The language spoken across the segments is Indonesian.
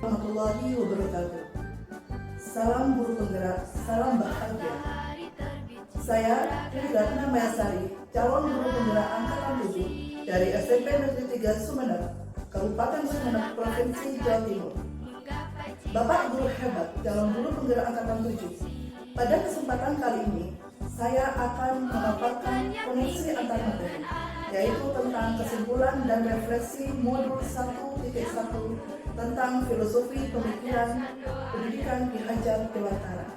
Warahmatullahi wabarakatuh. Salam guru penggerak, salam bahagia. Saya Triratna Mayasari, calon guru penggerak angkatan 7 dari SMP Negeri 3 Sumeneb, Kabupaten Sumeneb, Provinsi Jawa Timur. Bapak guru hebat, calon guru penggerak angkatan 7. Pada kesempatan kali ini, saya akan memaparkan koneksi antar materi, yaitu tentang kesimpulan dan refleksi modul 1.1 tentang filosofi pemikiran pendidikan Ki Hajar Dewantara.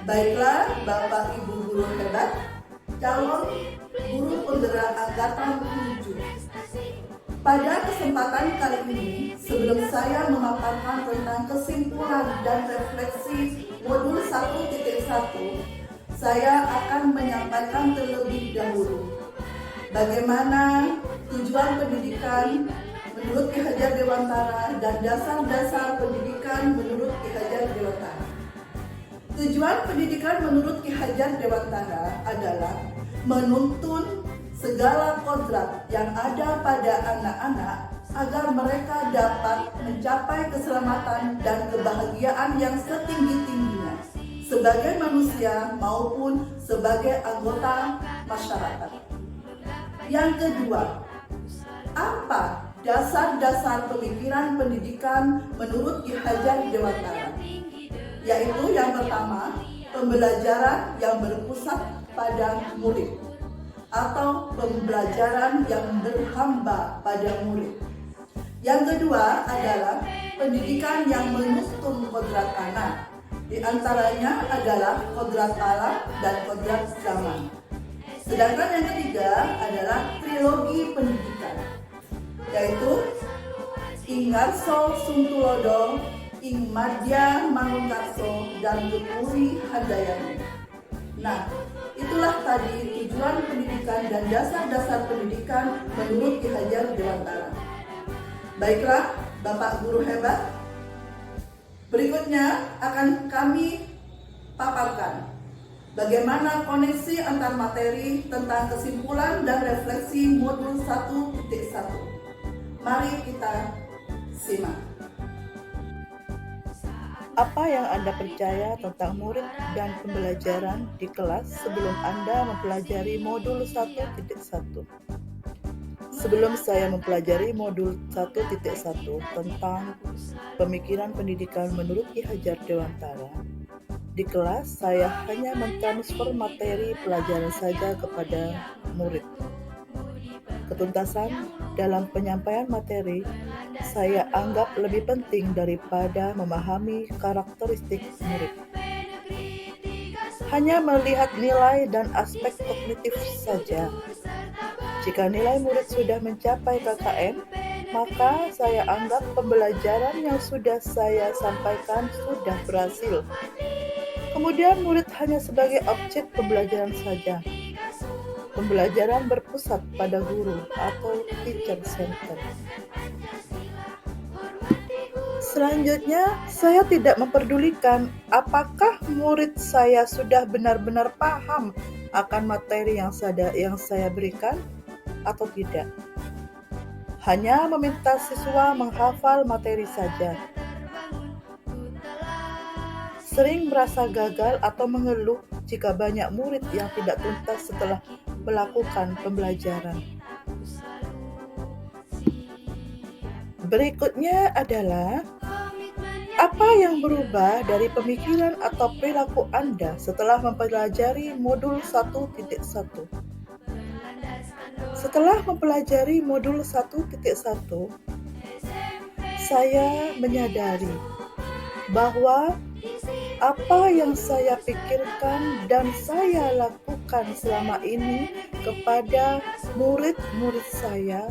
Baiklah, Bapak Ibu guru hebat, calon guru penggerak angkatan 7. Pada kesempatan kali ini, sebelum saya memaparkan tentang kesimpulan dan refleksi modul 1.1, saya akan menyampaikan terlebih dahulu bagaimana tujuan pendidikan menurut Ki Hajar Dewantara dan dasar-dasar pendidikan menurut Ki Hajar Dewantara. Tujuan pendidikan menurut Ki Hajar Dewantara adalah menuntun segala kodrat yang ada pada anak-anak agar mereka dapat mencapai keselamatan dan kebahagiaan yang setinggi-tingginya sebagai manusia maupun sebagai anggota masyarakat. Yang kedua, apa dasar-dasar pemikiran pendidikan menurut Ki Hajar Dewantara? Yaitu yang pertama, pembelajaran yang berpusat pada murid atau pembelajaran yang berhamba pada murid. Yang kedua adalah pendidikan yang menuntun kodrat anak. Di antaranya adalah kodrat alam dan kodrat zaman. Sedangkan yang ketiga adalah trilogi pendidikan, yaitu Ing Ngarso Suntulodo, Ing Madya Mangunkarso, dan Tuturi Handayani. Nah, itulah tadi tujuan pendidikan dan dasar-dasar pendidikan menurut Ki Hajar Dewantara. Baiklah, Bapak guru hebat, berikutnya akan kami paparkan bagaimana koneksi antar materi tentang kesimpulan dan refleksi modul 1.1. Mari kita simak. Apa yang Anda percaya tentang murid dan pembelajaran di kelas sebelum Anda mempelajari modul 1.1? Sebelum saya mempelajari modul 1.1 tentang pemikiran pendidikan menurut Ki Hajar Dewantara, di kelas saya hanya mentransfer materi pelajaran saja kepada murid. Ketuntasan dalam penyampaian materi saya anggap lebih penting daripada memahami karakteristik murid. Hanya melihat nilai dan aspek kognitif saja. Jika nilai murid sudah mencapai KKM, maka saya anggap pembelajaran yang sudah saya sampaikan sudah berhasil. Kemudian murid hanya sebagai objek pembelajaran saja. Pembelajaran berpusat pada guru atau teacher center. Selanjutnya, saya tidak memperdulikan apakah murid saya sudah benar-benar paham akan materi yang saya berikan atau tidak. Hanya meminta siswa menghafal materi saja. Sering merasa gagal atau mengeluh jika banyak murid yang tidak tuntas setelah melakukan pembelajaran. Berikutnya adalah apa yang berubah dari pemikiran atau perilaku Anda setelah mempelajari modul 1.1. Setelah mempelajari modul 1.1, saya menyadari bahwa apa yang saya pikirkan dan saya lakukan selama ini kepada murid-murid saya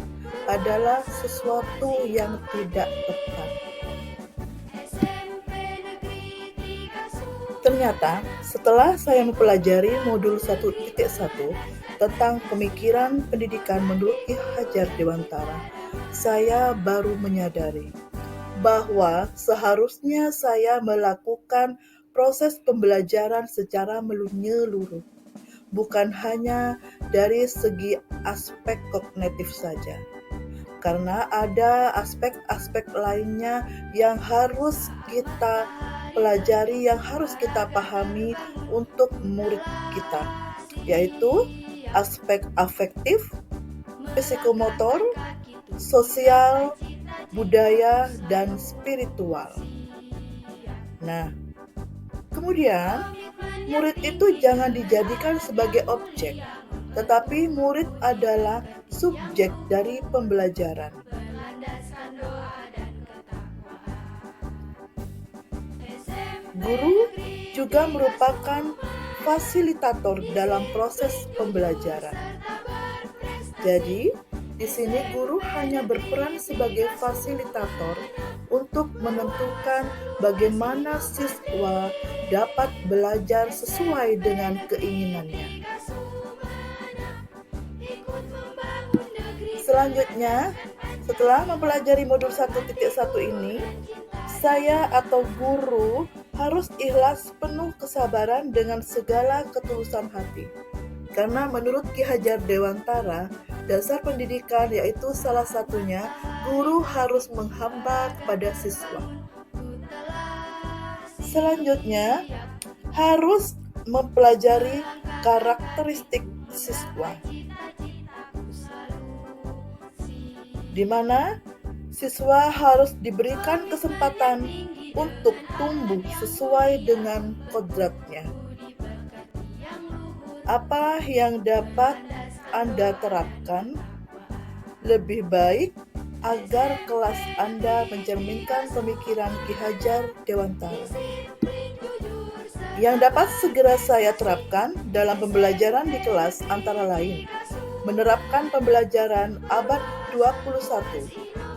adalah sesuatu yang tidak tepat. Ternyata, setelah saya mempelajari modul 1.1 tentang pemikiran pendidikan menurut Ki Hajar Dewantara, saya baru menyadari bahwa seharusnya saya melakukan proses pembelajaran secara menyeluruh, bukan hanya dari segi aspek kognitif saja. karena ada aspek-aspek lainnya yang harus kita pelajari, yang harus kita pahami untuk murid kita, yaitu aspek afektif, psikomotor, sosial, budaya, dan spiritual. Nah, kemudian murid itu jangan dijadikan sebagai objek, tetapi murid adalah subjek dari pembelajaran. Guru juga merupakan fasilitator dalam proses pembelajaran. Jadi, di sini guru hanya berperan sebagai fasilitator untuk menentukan bagaimana siswa dapat belajar sesuai dengan keinginannya. Selanjutnya, setelah mempelajari modul 1.1 ini, saya atau guru harus ikhlas penuh kesabaran dengan segala ketulusan hati. Karena menurut Ki Hajar Dewantara, dasar pendidikan yaitu salah satunya guru harus menghamba kepada siswa. Selanjutnya, harus mempelajari karakteristik siswa, di mana siswa harus diberikan kesempatan untuk tumbuh sesuai dengan kodratnya. Apa yang dapat Anda terapkan lebih baik agar kelas Anda mencerminkan pemikiran Ki Hajar Dewantara. Yang dapat segera saya terapkan dalam pembelajaran di kelas antara lain menerapkan pembelajaran abad 21,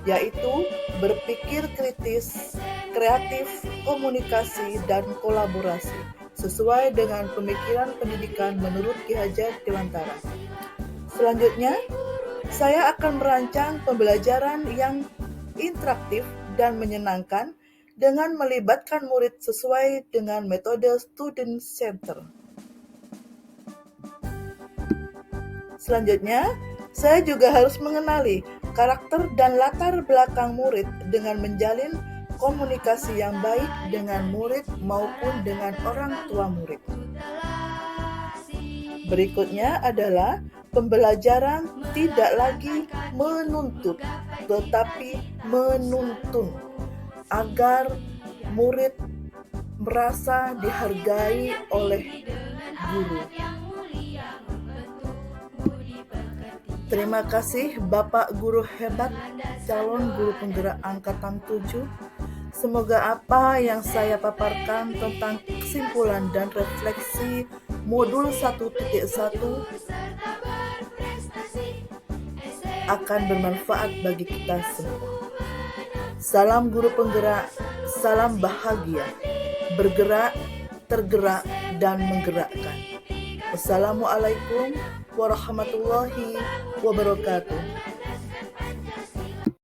yaitu berpikir kritis, kreatif, komunikasi, dan kolaborasi sesuai dengan pemikiran pendidikan menurut Ki Hajar Dewantara. Selanjutnya, saya akan merancang pembelajaran yang interaktif dan menyenangkan dengan melibatkan murid sesuai dengan metode student center. Selanjutnya, saya juga harus mengenali karakter dan latar belakang murid dengan menjalin komunikasi yang baik dengan murid maupun dengan orang tua murid. Berikutnya adalah pembelajaran tidak lagi menuntut, tetapi menuntun, agar murid merasa dihargai oleh guru. Terima kasih Bapak Guru Hebat, calon guru penggerak Angkatan 7. Semoga apa yang saya paparkan tentang kesimpulan dan refleksi modul 1.1 akan bermanfaat bagi kita semua. Salam guru penggerak, salam bahagia, bergerak, tergerak, dan menggerakkan. Wassalamualaikum warahmatullahi wabarakatuh.